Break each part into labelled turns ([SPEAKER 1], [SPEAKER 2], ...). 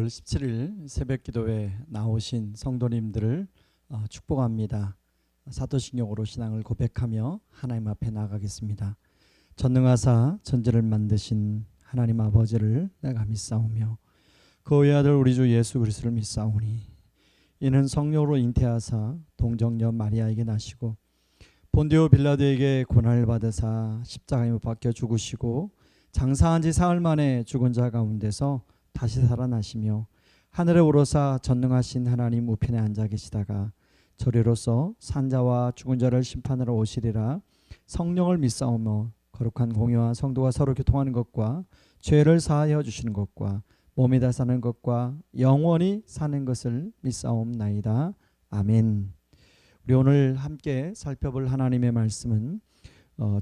[SPEAKER 1] 10월 17일 새벽기도에 나오신 성도님들을 축복합니다. 사도신경으로 신앙을 고백하며 하나님 앞에 나가겠습니다. 전능하사 천지를 만드신 하나님 아버지를 내가 믿사오며 그 외아들 우리 주 예수 그리스도를 믿사오니 이는 성령으로 잉태하사 동정녀 마리아에게 나시고 본디오 빌라도에게 고난을 받으사 십자가에 못 박혀 죽으시고 장사한 지 사흘 만에 죽은 자 가운데서 다시 살아나시며 하늘에 오르사 전능하신 하나님 우편에 앉아 계시다가 저리로서 산자와 죽은 자를 심판하러 오시리라. 성령을 믿사오며 거룩한 공회와 성도가 서로 교통하는 것과 죄를 사하여 주시는 것과 몸이 다 사는 것과 영원히 사는 것을 믿사옵나이다. 아멘. 우리 오늘 함께 살펴볼 하나님의 말씀은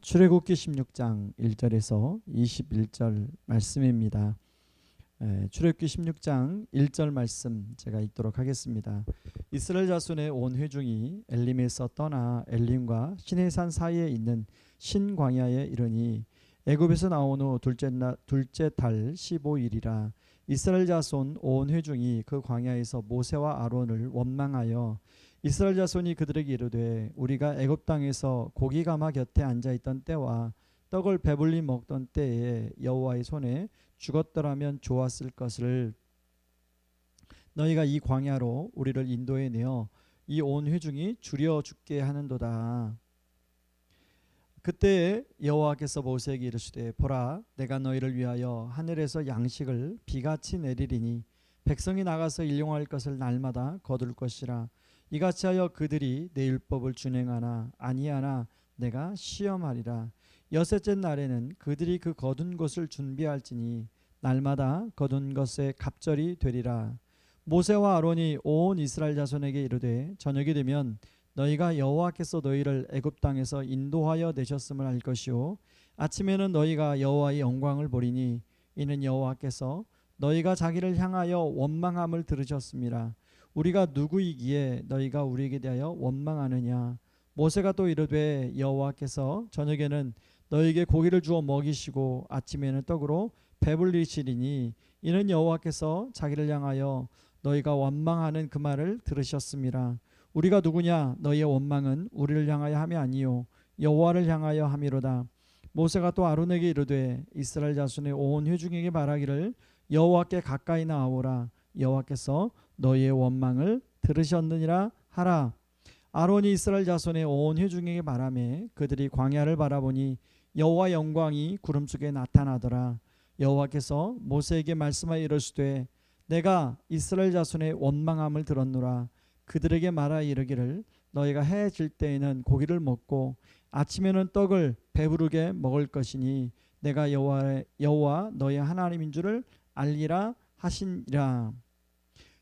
[SPEAKER 1] 출애굽기 16장 1절에서 21절 말씀입니다. 출애굽기 16장 1절 말씀 제가 읽도록 하겠습니다. 이스라엘 자손의 온 회중이 엘림에서 떠나 엘림과 시내산 사이에 있는 신광야에 이르니 애굽에서 나온 후 둘째 달 15일이라. 이스라엘 자손 온 회중이 그 광야에서 모세와 아론을 원망하여 이스라엘 자손이 그들에게 이르되 우리가 애굽 땅에서 고기 가마 곁에 앉아 있던 때와 떡을 배불리 먹던 때에 여호와의 손에 죽었더라면 좋았을 것을 너희가 이 광야로 우리를 인도해 내어 이 온 회중이 줄여 죽게 하는도다. 그때 여호와께서 모세에게 이르시되 보라 내가 너희를 위하여 하늘에서 양식을 비같이 내리리니 백성이 나가서 일용할 것을 날마다 거둘 것이라. 이같이 하여 그들이 내 율법을 준행하나 아니하나 내가 시험하리라. 여섯째 날에는 그들이 그 거둔 것을 준비할지니 날마다 거둔 것에 갑절이 되리라. 모세와 아론이 온 이스라엘 자손에게 이르되 저녁이 되면 너희가 여호와께서 너희를 애굽 땅에서 인도하여 내셨음을 알 것이요 아침에는 너희가 여호와의 영광을 보리니 이는 여호와께서 너희가 자기를 향하여 원망함을 들으셨음이라. 우리가 누구이기에 너희가 우리에게 대하여 원망하느냐. 모세가 또 이르되 여호와께서 저녁에는 너희에게 고기를 주어 먹이시고 아침에는 떡으로 배불리시리니 이는 여호와께서 자기를 향하여 너희가 원망하는 그 말을 들으셨음이라. 우리가 누구냐. 너희의 원망은 우리를 향하여 함이 아니요 여호와를 향하여 함이로다. 모세가 또 아론에게 이르되 이스라엘 자손의 온 회중에게 말하기를 여호와께 가까이 나아오라. 여호와께서 너희의 원망을 들으셨느니라 하라. 아론이 이스라엘 자손의 온 회중에게 말하매 그들이 광야를 바라보니 여호와 영광이 구름 속에 나타나더라. 여호와께서 모세에게 말씀하여 이르시되 내가 이스라엘 자손의 원망함을 들었노라. 그들에게 말하여 이르기를 너희가 해 질 때에는 고기를 먹고 아침에는 떡을 배부르게 먹을 것이니 내가 여호와 너희 하나님인 줄을 알리라 하시니라.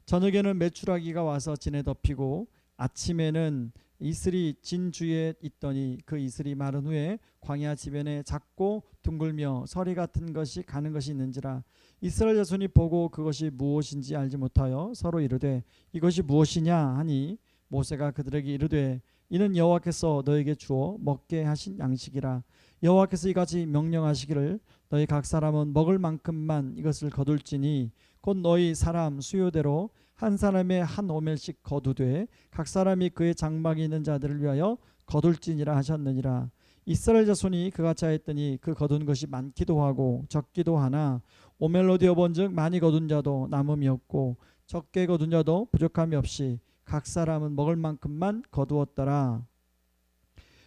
[SPEAKER 1] 저녁에는 메추라기가 와서 진에 덮이고 아침에는 이슬이 진 주에 있더니 그 이슬이 마른 후에 광야 지변에 작고 둥글며 서리 같은 것이 가는 것이 있는지라. 이스라엘 자손이 보고 그것이 무엇인지 알지 못하여 서로 이르되 이것이 무엇이냐 하니 모세가 그들에게 이르되 이는 여호와께서 너에게 주어 먹게 하신 양식이라. 여호와께서 이같이 명령하시기를 너희 각 사람은 먹을 만큼만 이것을 거둘지니 곧 너희 사람 수요대로 한 사람의 한 오멜씩 거두되 각 사람이 그의 장막에 있는 자들을 위하여 거둘지니라 하셨느니라. 이스라엘 자손이 그같이 하였더니 그 거둔 것이 많기도 하고 적기도 하나 오멜로 되어본즉 많이 거둔 자도 남음이 없고 적게 거둔 자도 부족함이 없이 각 사람은 먹을 만큼만 거두었더라.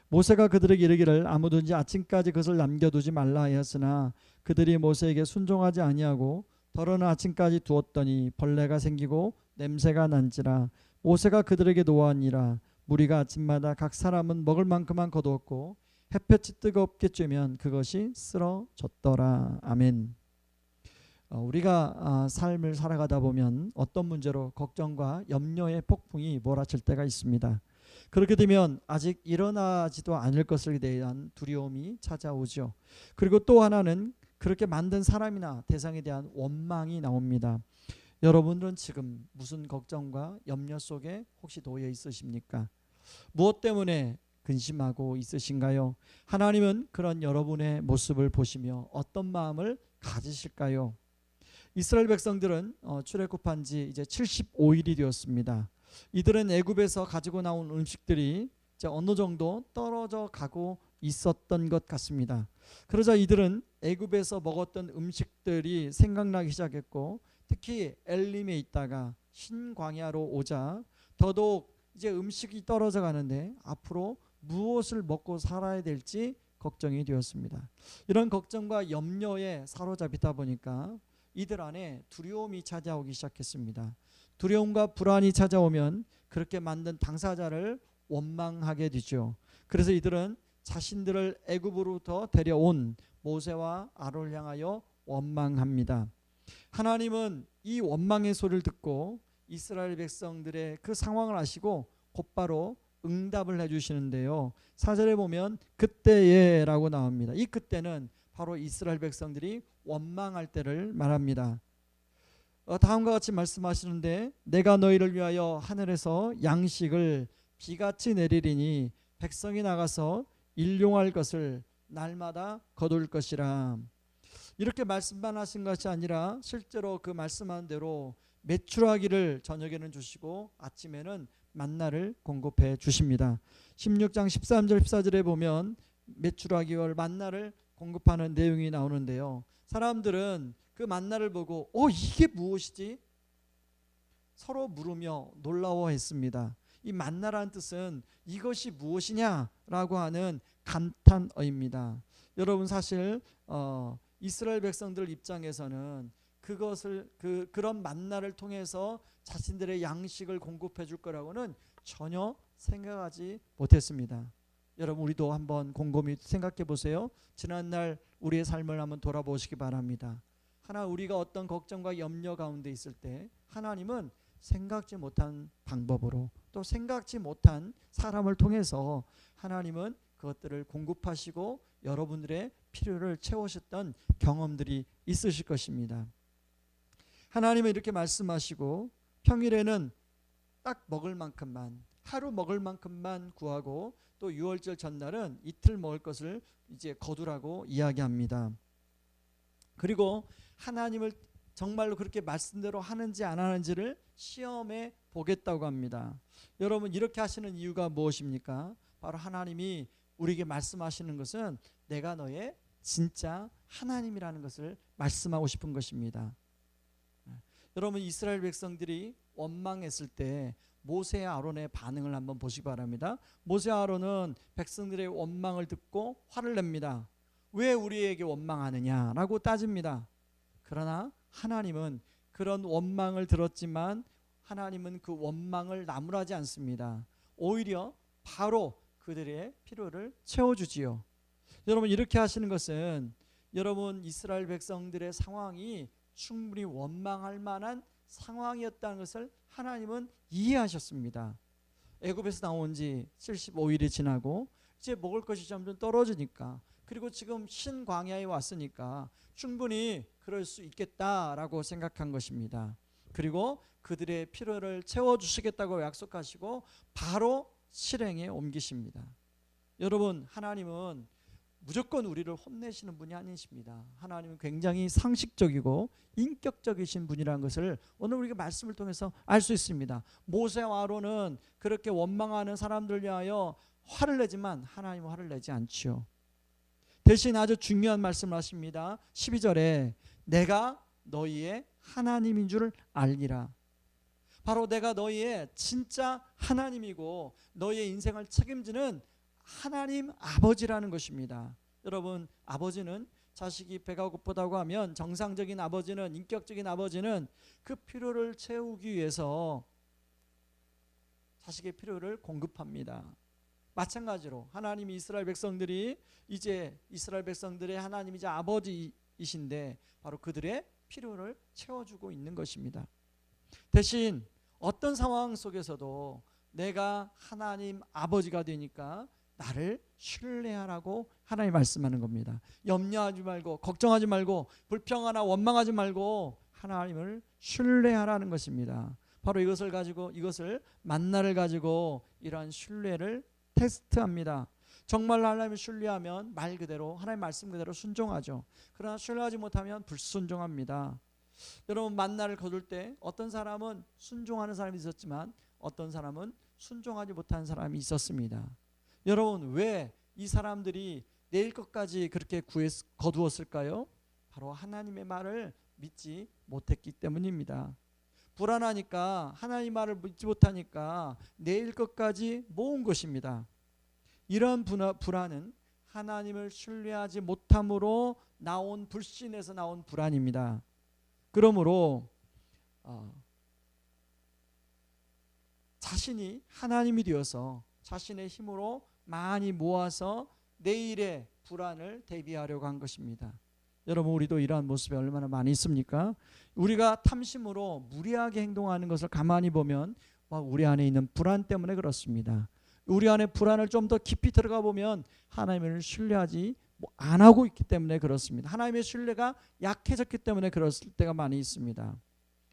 [SPEAKER 1] 모세가 그들에게 이르기를 아무든지 아침까지 그것을 남겨두지 말라 하였으나 그들이 모세에게 순종하지 아니하고 더러는 아침까지 두었더니 벌레가 생기고 냄새가 난지라. 모세가 그들에게 노하니라. 무리가 아침마다 각 사람은 먹을 만큼만 거두었고 햇볕이 뜨겁게 쬐면 그것이 쓰러졌더라. 아멘. 우리가 삶을 살아가다 보면 어떤 문제로 걱정과 염려의 폭풍이 몰아칠 때가 있습니다. 그렇게 되면 아직 일어나지도 않을 것에 대한 두려움이 찾아오죠. 그리고 또 하나는 그렇게 만든 사람이나 대상에 대한 원망이 나옵니다. 여러분들은 지금 무슨 걱정과 염려 속에 혹시 놓여 있으십니까? 무엇 때문에 근심하고 있으신가요? 하나님은 그런 여러분의 모습을 보시며 어떤 마음을 가지실까요? 이스라엘 백성들은 출애굽한 지 이제 75일이 되었습니다. 이들은 애굽에서 가지고 나온 음식들이 이제 어느 정도 떨어져 가고 있었던 것 같습니다. 그러자 이들은 애굽에서 먹었던 음식들이 생각나기 시작했고, 특히 엘림에 있다가 신광야로 오자 더더욱 이제 음식이 떨어져 가는데 앞으로 무엇을 먹고 살아야 될지 걱정이 되었습니다. 이런 걱정과 염려에 사로잡히다 보니까 이들 안에 두려움이 찾아오기 시작했습니다. 두려움과 불안이 찾아오면 그렇게 만든 당사자를 원망하게 되죠. 그래서 이들은 자신들을 애굽으로부터 데려온 모세와 아론을 향하여 원망합니다. 하나님은 이 원망의 소리를 듣고 이스라엘 백성들의 그 상황을 아시고 곧바로 응답을 해주시는데요. 4절에 보면 그때에 라고 나옵니다. 이 그때는 바로 이스라엘 백성들이 원망할 때를 말합니다. 다음과 같이 말씀하시는데, 내가 너희를 위하여 하늘에서 양식을 비같이 내리리니 백성이 나가서 일용할 것을 날마다 거둘 것이라. 이렇게 말씀만 하신 것이 아니라 실제로 그 말씀한 대로 메추라기를 저녁에는 주시고 아침에는 만나를 공급해 주십니다. 16장 13절 14절에 보면 메추라기와 만나를 공급하는 내용이 나오는데요. 사람들은 그 만나를 보고 이게 무엇이지? 서로 물으며 놀라워했습니다. 이 만나라는 뜻은 이것이 무엇이냐라고 하는 감탄어입니다. 여러분, 사실 이스라엘 백성들 입장에서는 그것을 그런 만나를 통해서 자신들의 양식을 공급해 줄 거라고는 전혀 생각하지 못했습니다. 여러분, 우리도 한번 곰곰이 생각해 보세요. 지난날 우리의 삶을 한번 돌아보시기 바랍니다. 우리가 어떤 걱정과 염려 가운데 있을 때 하나님은 생각지 못한 방법으로 또 생각지 못한 사람을 통해서 하나님은 그것들을 공급하시고 여러분들의 필요를 채우셨던 경험들이 있으실 것입니다. 하나님은 이렇게 말씀하시고 평일에는 딱 먹을 만큼만, 하루 먹을 만큼만 구하고 또 유월절 전날은 이틀 먹을 것을 이제 거두라고 이야기합니다. 그리고 하나님을 정말로 그렇게 말씀대로 하는지 안 하는지를 시험해 보겠다고 합니다. 여러분, 이렇게 하시는 이유가 무엇입니까? 바로 하나님이 우리에게 말씀하시는 것은 내가 너의 진짜 하나님이라는 것을 말씀하고 싶은 것입니다. 여러분, 이스라엘 백성들이 원망했을 때 모세와 아론의 반응을 한번 보시기 바랍니다. 모세와 아론은 백성들의 원망을 듣고 화를 냅니다. 왜 우리에게 원망하느냐라고 따집니다. 그러나 하나님은 그런 원망을 들었지만 하나님은 그 원망을 나무라지 않습니다. 오히려 바로 그들의 필요를 채워주지요. 여러분, 이렇게 하시는 것은 여러분 이스라엘 백성들의 상황이 충분히 원망할 만한 상황이었다는 것을 하나님은 이해하셨습니다. 애굽에서 나온 지 75일이 지나고 이제 먹을 것이 점점 떨어지니까, 그리고 지금 신광야에 왔으니까 충분히 그럴 수 있겠다라고 생각한 것입니다. 그리고 그들의 필요를 채워주시겠다고 약속하시고 바로 실행에 옮기십니다. 여러분, 하나님은 무조건 우리를 혼내시는 분이 아니십니다. 하나님은 굉장히 상식적이고 인격적이신 분이라는 것을 오늘 우리가 말씀을 통해서 알 수 있습니다. 모세와 아론은 그렇게 원망하는 사람들 위하여 화를 내지만 하나님은 화를 내지 않지요. 대신 아주 중요한 말씀을 하십니다. 12절에 내가 너희의 하나님인 줄 알리라. 바로 내가 너희의 진짜 하나님이고 너희의 인생을 책임지는 하나님 아버지라는 것입니다. 여러분, 아버지는 자식이 배가 고프다고 하면 정상적인 아버지는, 인격적인 아버지는 그 필요를 채우기 위해서 자식의 필요를 공급합니다. 마찬가지로 하나님이 이스라엘 백성들이 이제 이스라엘 백성들의 하나님이자 아버지이신데 바로 그들의 필요를 채워주고 있는 것입니다. 대신 어떤 상황 속에서도 내가 하나님 아버지가 되니까 나를 신뢰하라고 하나님 말씀하는 겁니다. 염려하지 말고 걱정하지 말고 불평하나 원망하지 말고 하나님을 신뢰하라는 것입니다. 바로 이것을 가지고, 이것을 만나를 가지고 이러한 신뢰를 테스트합니다. 정말 하나님을 신뢰하면 말 그대로 하나님 말씀 그대로 순종하죠. 그러나 신뢰하지 못하면 불순종합니다. 여러분 만나를 거둘 때 어떤 사람은 순종하는 사람이 있었지만 어떤 사람은 순종하지 못하는 사람이 있었습니다. 여러분 왜 이 사람들이 내일 것까지 그렇게 거두었을까요? 바로 하나님의 말을 믿지 못했기 때문입니다. 불안하니까 하나님 말을 믿지 못하니까 내일 것까지 모은 것입니다. 이런 불안은 하나님을 신뢰하지 못함으로 나온 불신에서 나온 불안입니다. 그러므로 자신이 하나님이 되어서 자신의 힘으로 많이 모아서 내일의 불안을 대비하려고 한 것입니다. 여러분 우리도 이러한 모습이 얼마나 많이 있습니까? 우리가 탐심으로 무리하게 행동하는 것을 가만히 보면 우리 안에 있는 불안 때문에 그렇습니다. 우리 안에 불안을 좀 더 깊이 들어가 보면 하나님을 신뢰하지 안 하고 있기 때문에 그렇습니다. 하나님의 신뢰가 약해졌기 때문에 그랬을 때가 많이 있습니다.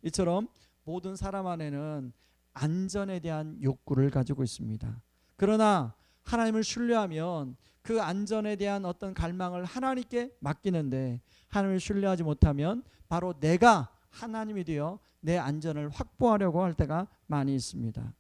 [SPEAKER 1] 이처럼 모든 사람 안에는 안전에 대한 욕구를 가지고 있습니다. 그러나 하나님을 신뢰하면 그 안전에 대한 어떤 갈망을 하나님께 맡기는데 하나님을 신뢰하지 못하면 바로 내가 하나님이 되어 내 안전을 확보하려고 할 때가 많이 있습니다.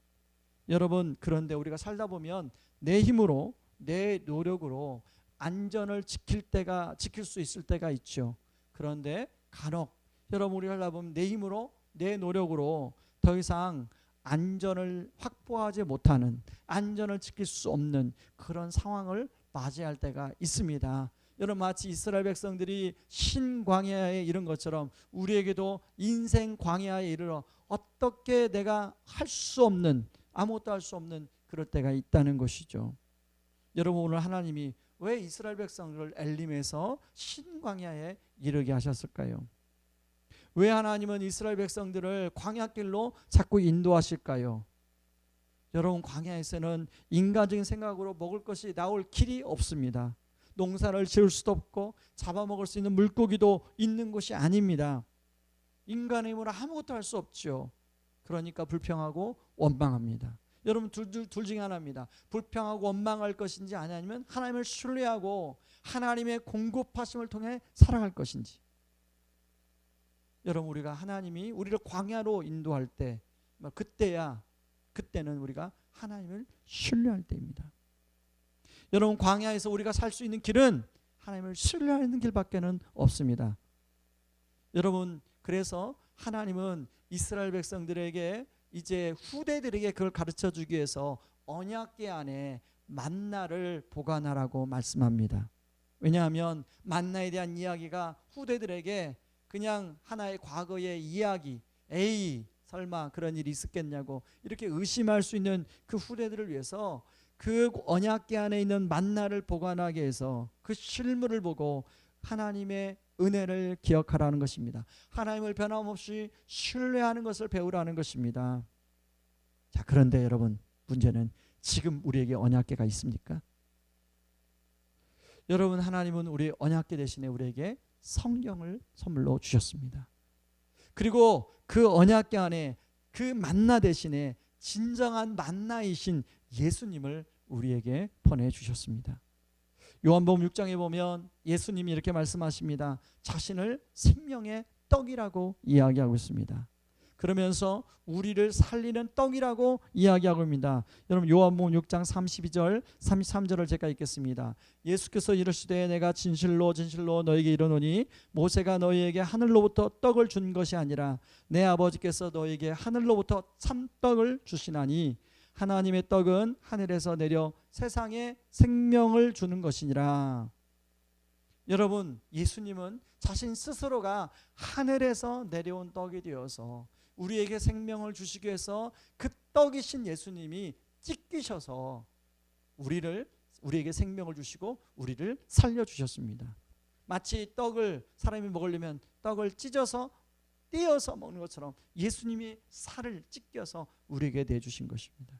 [SPEAKER 1] 여러분 그런데 우리가 살다 보면 내 힘으로 내 노력으로 안전을 지킬 수 있을 때가 있죠. 그런데 간혹 여러분 우리가 살다 보면 내 힘으로 내 노력으로 더 이상 안전을 확보하지 못하는, 안전을 지킬 수 없는 그런 상황을 맞이할 때가 있습니다. 여러분 마치 이스라엘 백성들이 신광야에 이른 것처럼 우리에게도 인생 광야에 이르러 어떻게 내가 할 수 없는, 아무것도 할 수 없는 그럴 때가 있다는 것이죠. 여러분 오늘 하나님이 왜 이스라엘 백성들을 엘림에서 신광야에 이르게 하셨을까요? 왜 하나님은 이스라엘 백성들을 광야길로 자꾸 인도하실까요? 여러분 광야에서는 인간적인 생각으로 먹을 것이 나올 길이 없습니다. 농사를 지을 수도 없고 잡아먹을 수 있는 물고기도 있는 곳이 아닙니다. 인간의 힘으로 아무것도 할 수 없죠. 그러니까 불평하고 원망합니다. 여러분 둘 중에 하나입니다. 불평하고 원망할 것인지 아니면 하나님을 신뢰하고 하나님의 공급하심을 통해 살아갈 것인지. 여러분 우리가 하나님이 우리를 광야로 인도할 때 그때는 우리가 하나님을 신뢰할 때입니다. 여러분 광야에서 우리가 살 수 있는 길은 하나님을 신뢰하는 길밖에는 없습니다. 여러분 그래서 하나님은 이스라엘 백성들에게 이제 후대들에게 그걸 가르쳐 주기 위해서 언약궤 안에 만나를 보관하라고 말씀합니다. 왜냐하면 만나에 대한 이야기가 후대들에게 그냥 하나의 과거의 이야기, 설마 그런 일이 있었겠냐고 이렇게 의심할 수 있는 그 후대들을 위해서 그 언약궤 안에 있는 만나를 보관하게 해서 그 실물을 보고 하나님의 은혜를 기억하라는 것입니다. 하나님을 변함없이 신뢰하는 것을 배우라는 것입니다. 자, 그런데 여러분 문제는 지금 우리에게 언약궤가 있습니까? 여러분 하나님은 우리 언약궤 대신에 우리에게 성령을 선물로 주셨습니다. 그리고 그 언약궤 안에 그 만나 대신에 진정한 만나이신 예수님을 우리에게 보내주셨습니다. 요한복음 6장에 보면 예수님이 이렇게 말씀하십니다. 자신을 생명의 떡이라고 이야기하고 있습니다. 그러면서 우리를 살리는 떡이라고 이야기하고 있습니다. 여러분 요한복음 6장 32절 33절을 제가 읽겠습니다. 예수께서 이르시되 내가 진실로 진실로 너에게 이르노니 모세가 너희에게 하늘로부터 떡을 준 것이 아니라 내 아버지께서 너희에게 하늘로부터 참떡을 주시나니 하나님의 떡은 하늘에서 내려 세상에 생명을 주는 것이니라. 여러분 예수님은 자신 스스로가 하늘에서 내려온 떡이 되어서 우리에게 생명을 주시기 위해서 그 떡이신 예수님이 찢기셔서 우리에게 생명을 주시고 우리를 살려주셨습니다. 마치 떡을 사람이 먹으려면 떡을 찢어서 떼어서 먹는 것처럼 예수님이 살을 찢겨서 우리에게 내주신 것입니다.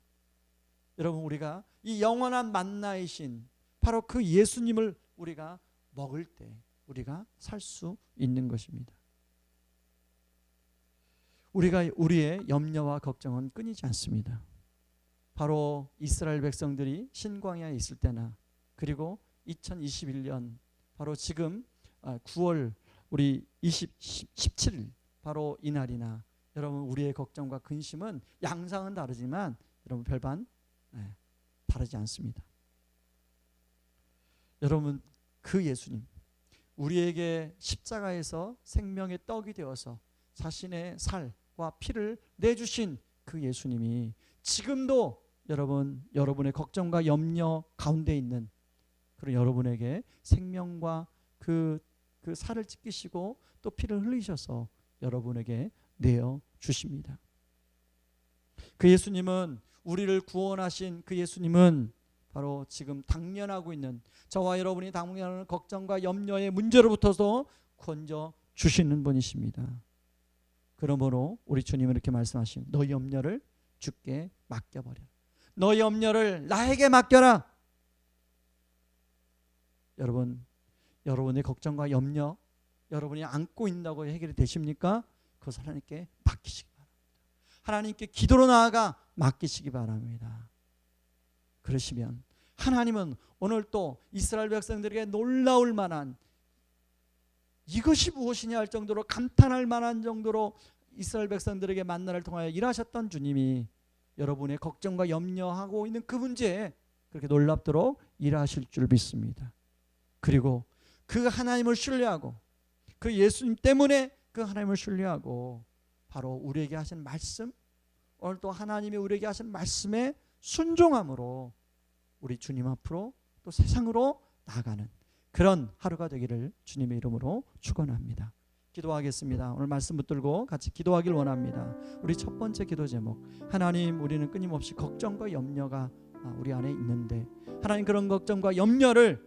[SPEAKER 1] 여러분 우리가 이 영원한 만나이신 바로 그 예수님을 우리가 먹을 때 우리가 살 수 있는 것입니다. 우리의 염려와 걱정은 끊이지 않습니다. 바로 이스라엘 백성들이 신광야에 있을 때나 그리고 2021년 바로 지금 9월 우리 17일 바로 이날이나 여러분 우리의 걱정과 근심은 양상은 다르지만 여러분 별반 다르지 않습니다. 여러분 그 예수님, 우리에게 십자가에서 생명의 떡이 되어서 자신의 살과 피를 내주신 그 예수님이 지금도 여러분의 걱정과 염려 가운데 있는 그런 여러분에게 생명과 그 살을 찢기시고 또 피를 흘리셔서 여러분에게 내어 주십니다. 그 예수님은, 우리를 구원하신 그 예수님은 바로 지금 당면하고 있는 저와 여러분이 당면하는 걱정과 염려의 문제로부터도 건져 주시는 분이십니다. 그러므로 우리 주님은 이렇게 말씀하십니다. 너희 염려를 주께 맡겨버려. 너희 염려를 나에게 맡겨라. 여러분의 걱정과 염려, 여러분이 안고 있다고 해결이 되십니까? 그것을 하나님께 맡기시기 바랍니다. 하나님께 기도로 나아가 맡기시기 바랍니다. 그러시면 하나님은 오늘 또 이스라엘 백성들에게 놀라울 만한, 이것이 무엇이냐 할 정도로 감탄할 만한 정도로 이스라엘 백성들에게 만나를 통하여 일하셨던 주님이 여러분의 걱정과 염려하고 있는 그 문제에 그렇게 놀랍도록 일하실 줄 믿습니다. 그리고 그 하나님을 신뢰하고 그 예수님 때문에 그 하나님을 신뢰하고 바로 우리에게 하신 말씀, 오늘 또 하나님이 우리에게 하신 말씀에 순종함으로 우리 주님 앞으로 또 세상으로 나아가는 그런 하루가 되기를 주님의 이름으로 축원합니다. 기도하겠습니다. 오늘 말씀 붙들고 같이 기도하길 원합니다. 우리 첫 번째 기도 제목, 하나님, 우리는 끊임없이 걱정과 염려가 우리 안에 있는데 하나님 그런 걱정과 염려를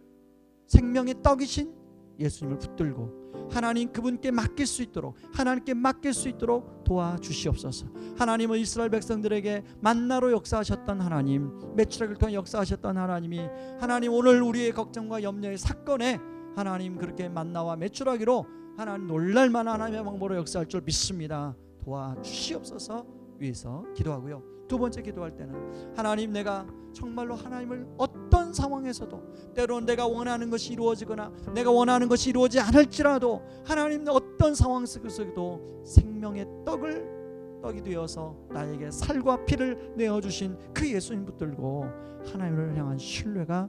[SPEAKER 1] 생명의 떡이신 예수님을 붙들고 하나님 그분께 맡길 수 있도록, 하나님께 맡길 수 있도록 도와주시옵소서. 하나님은 이스라엘 백성들에게 만나로 역사하셨던 하나님, 메추라기를 통해 역사하셨던 하나님이 하나님 오늘 우리의 걱정과 염려의 사건에 하나님 그렇게 만나와 메추라기로 하나님 놀랄만한 하나님의 방법으로 역사할 줄 믿습니다. 도와주시옵소서 위해서 기도하고요. 두 번째 기도할 때는 하나님, 내가 정말로 하나님을 어떤 상황에서도 때로는 내가 원하는 것이 이루어지거나 내가 원하는 것이 이루어지지 않을지라도 하나님 어떤 상황 속에서도 생명의 떡이 되어서 나에게 살과 피를 내어주신 그 예수님 붙들고 하나님을 향한 신뢰가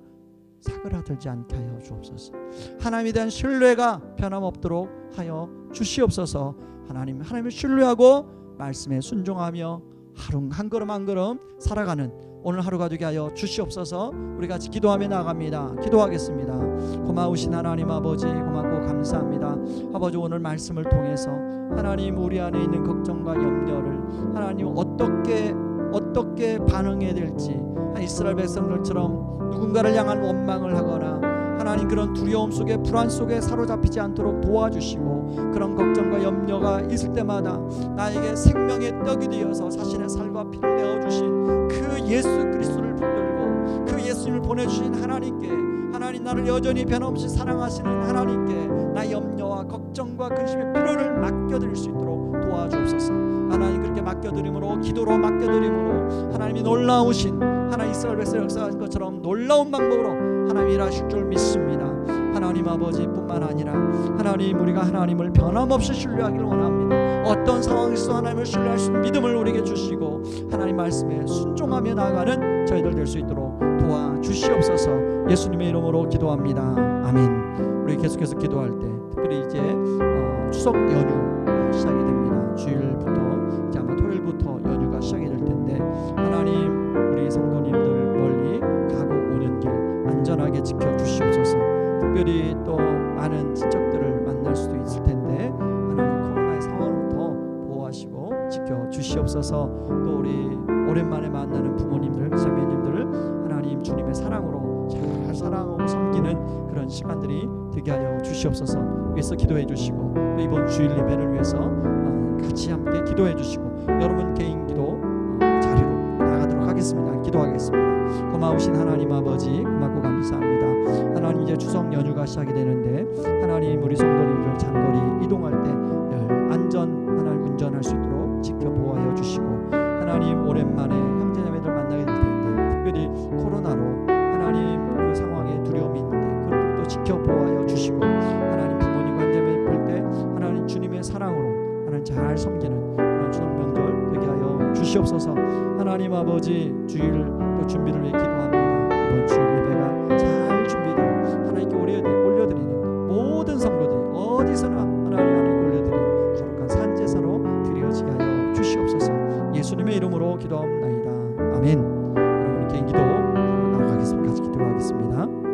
[SPEAKER 1] 사그라들지 않게 하여 주옵소서. 하나님에 대한 신뢰가 변함없도록 하여 주시옵소서. 하나님을 신뢰하고 말씀에 순종하며 하루 한 걸음 한 걸음 살아가는 오늘 하루가 되게 하여 주시옵소서. 우리 같이 기도하며 나갑니다. 기도하겠습니다. 고마우신 하나님 아버지, 고맙고 감사합니다. 아버지, 오늘 말씀을 통해서 하나님 우리 안에 있는 걱정과 염려를 하나님 어떻게 반응해야 될지, 이스라엘 백성들처럼 누군가를 향한 원망을 하거나 하나님 그런 두려움 속에 불안 속에 사로잡히지 않도록 도와주시고, 그런 걱정과 염려가 있을 때마다 나에게 생명의 떡이 되어서 자신의 살과 피를 내어주신 그 예수 그리스도를 붙들고 그 예수님을 보내주신 하나님께, 하나님 나를 여전히 변함없이 사랑하시는 하나님께 나의 염려와 걱정과 근심의 피로를 맡겨드릴 수 있도록 도와주옵소서. 하나님 그렇게 맡겨드림으로, 기도로 맡겨드림으로 하나님이 놀라우신 하나님 이스라엘 백성 역사하신 것처럼 놀라운 방법으로 하나님 일하실 줄 믿습니다. 하나님 아버지 뿐만 아니라 하나님, 우리가 하나님을 변함없이 신뢰하기를 원합니다. 어떤 상황에서 하나님을 신뢰할 수 있는 믿음을 우리에게 주시고 하나님 말씀에 순종하며 나아가는 저희들 될 수 있도록 도와주시옵소서. 예수님의 이름으로 기도합니다. 아멘. 우리 계속해서 기도할 때 특별히 이제 추석 연휴 시작이 됩니다. 주일부터 이제 아마 토요일부터 연휴가 시작이 될 텐데 하나님 우리 성도님들 멀리 가고 오는 길 안전하게 지켜주시옵소서. 특별히 또 많은 친척들을 만날 수도 있을 텐데 하나님 코로나의 상황부터 보호하시고 지켜주시옵소서. 또 우리 오랜만에 만나는 부모님들, 자매님들 하나님 주님의 사랑으로 잘 사랑하고 섬기는 그런 시간들이 되게 하여 주시옵소서. 위해서 기도해 주시고, 또 이번 주일 예배를 위해서 같이 함께 기도해 주시고, 여러분 개인 기도 자리로 나가도록 하겠습니다. 기도하겠습니다. 고마우신 하나님 아버지, 고맙고 감사합니다. 하나님 이제 추석 연휴가 시작이 되는데 하나님 우리 성도님들 장거리 이동할 때 안전 하나님 운전할 수 있도록 지켜 보호하여 주시고, 하나님 오랜만에 형제자매들 만나게 될 텐데 특별히 코로나로 하나님 그 상황에 두려움이 있는데 그것도 또 지켜 보호하여 주시고, 하나님 부모님과 형제자매 볼 때 하나님 주님의 사랑으로 하나님 잘 주시옵소서. 하나님 아버지, 주일 또 준비를 위해 기도합니다. 이번 주일 예배가 잘 준비되어 하나님께 올려드리는 모든 성도들이 어디서나 하나님 안에 올려드리는 거룩한 산제사로 드려지게 하여 주시옵소서. 예수님의 이름으로 기도하옵나이다. 아멘. 여러분 개인 기도 나아가겠습니다. 같이 기도하겠습니다.